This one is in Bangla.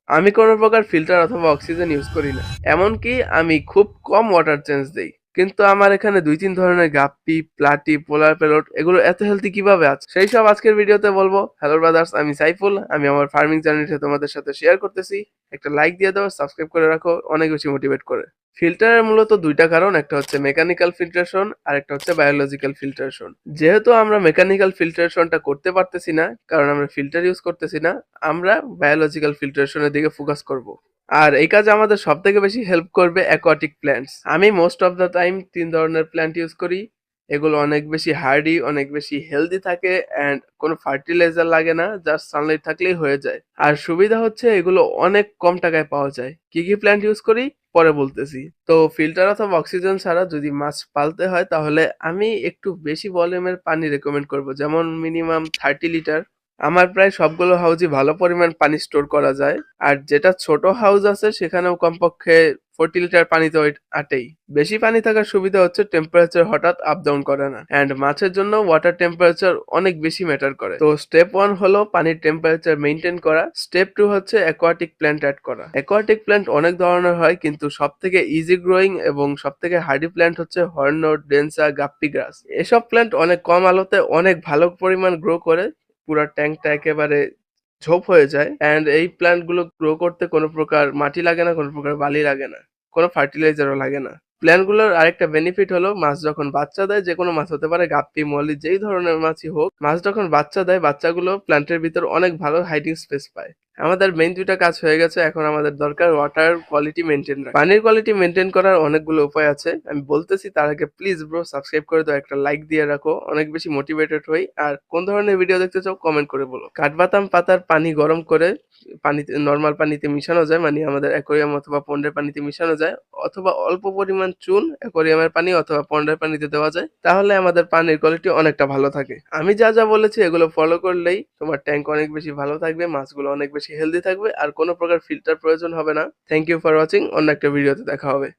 আমি কোনো প্রকার ফিল্টার অথবা অক্সিজেন ইউজ করি না। এমনকি আমি খুব কম ওয়াটার চেঞ্জ দেই। কিন্তু আমার এখানে ২-৩ ধরনের গাপ্পি, প্লাটি, পোলার প্যারট এগুলো এত হেলথি কিভাবে আছে? সেই সব আজকের ভিডিওতে বলবো। হ্যালো ব্রাদার্স, আমি সাইফুল। আমি আমার ফার্মিং জার্নিটা তোমাদের সাথে শেয়ার করতেছি। একটা লাইক দিয়ে দাও, সাবস্ক্রাইব করে রাখো, অনেক বেশি মোটিভেট করে। ফিল্টারের মূলত ২ টা কারণ, একটা হচ্ছে মেকানিক্যাল ফিল্ট্রেশন আর একটা হচ্ছে বায়োলজিক্যাল ফিল্ট্রেশন। যেহেতু আমরা মেকানিক্যাল ফিল্ট্রেশনটা করতে পারতেছি না, কারণ আমরা ফিল্টার ইউজ করতেছি না, আমরা বায়োলজিক্যাল ফিল্ট্রেশনের দিকে ফোকাস করব। আর এই কাজে আমাদের সবথেকে বেশি হেল্প করবে অ্যাকোয়াটিক প্ল্যান্টস। আমি মোস্ট অফ দ্য টাইম ৩ ধরনের প্ল্যান্ট ইউজ করি। এগুলো অনেক বেশি হার্ডি, অনেক বেশি হেলদি থাকে অ্যান্ড কোনো ফার্টিলাইজার লাগে না, জাস্ট সানলাইট থাকলেই হয়ে যায়। আর সুবিধা হচ্ছে এগুলো অনেক কম টাকায় পাওয়া যায়। কি কি প্ল্যান্ট ইউজ করি পরে বলতেছি। তো ফিল্টার অথবা অক্সিজেন ছাড়া যদি মাছ পালতে হয় তাহলে আমি একটু বেশি ভলিউমের পানি রেকমেন্ড করব, যেমন মিনিমাম 30 লিটার। আমার প্রায় সবগুলো হাউজই ভালো পরিমাণ পানি স্টোর করা যায়। আর যেটা ছোট হাউস আছে সেখানেও কমপক্ষে 40 লিটার পানি তো আটেই। বেশি পানি থাকার সুবিধা হচ্ছে টেম্পারেচার হঠাৎ আপ ডাউন করে না, অ্যান্ড মাছের জন্য ওয়াটার টেম্পারেচার অনেক বেশি ম্যাটার করে। তো স্টেপ 1 হলো পানির টেম্পারেচার মেইনটেইন করা। স্টেপ 2 হচ্ছে অ্যাকোয়াটিক প্ল্যান্ট অ্যাড করা। অ্যাকোয়াটিক প্ল্যান্ট অনেক ধরনের হয়, কিন্তু সবথেকে ইজি গ্রোয়িং এবং সবথেকে হার্ডি প্ল্যান্ট হচ্ছে হর্নট, ডেন্সা, গাপ্পি গ্রাস। এসব প্ল্যান্ট অনেক কম আলোতে অনেক ভালো পরিমাণ গ্রো করে, পুরা ট্যাঙ্কটা একেবারে ঝোপ হয়ে যায়। অ্যান্ড এই প্ল্যান্ট গুলো গ্রো করতে কোনো প্রকার মাটি লাগে না, কোনো প্রকার বালি লাগে না, কোনো ফার্টিলাইজারও লাগে না। প্ল্যান্ট গুলোর আরেকটা বেনিফিট হলো মাছ যখন বাচ্চা দেয়, যে কোনো মাছ হতে পারে, গাপ্পি, মলি, যেই ধরনের মাছই হোক, মাছ যখন বাচ্চা দেয় বাচ্চাগুলো প্ল্যান্টের ভিতর অনেক ভালো হাইডিং স্পেস পায়। আমাদের মেইন ২টা কাজ হয়ে গেছে, এখন আমাদের দরকার ওয়াটার কোয়ালিটি মেইনটেইন রাখা। পানির কোয়ালিটি মেইনটেইন করার অনেকগুলো উপায় আছে, আমি বলতেছি। তার আগে প্লিজ ব্রো সাবস্ক্রাইব করে দাও, একটা লাইক দিয়ে রাখো, অনেক বেশি মোটিভেটেড হই। আর কোন ধরনের ভিডিও দেখতে চাও কমেন্ট করে বলো। কাঠবাদাম পাতার পানি গরম করে পানিতে, নরমাল পানিতে মিশানো যায়, মানে আমাদের অ্যাকোয়ারিয়াম অথবা পন্ডের পানিতে মিশানো যায়, অথবা অল্প পরিমাণ চুন অ্যাকোয়ারিয়ামের পানি অথবা পন্ডের পানিতে দেওয়া যায়, তাহলে আমাদের পানির কোয়ালিটি অনেকটা ভালো থাকে। আমি যা যা বলেছি এগুলো ফলো করলেই তোমার ট্যাঙ্ক অনেক বেশি ভালো থাকবে, মাছগুলো অনেক বেশি হেলদি থাকবে, আর কোনো প্রকার ফিল্টার প্রয়োজন হবে না। Thank you for watching. অন্য একটা ভিডিওতে দেখা হবে।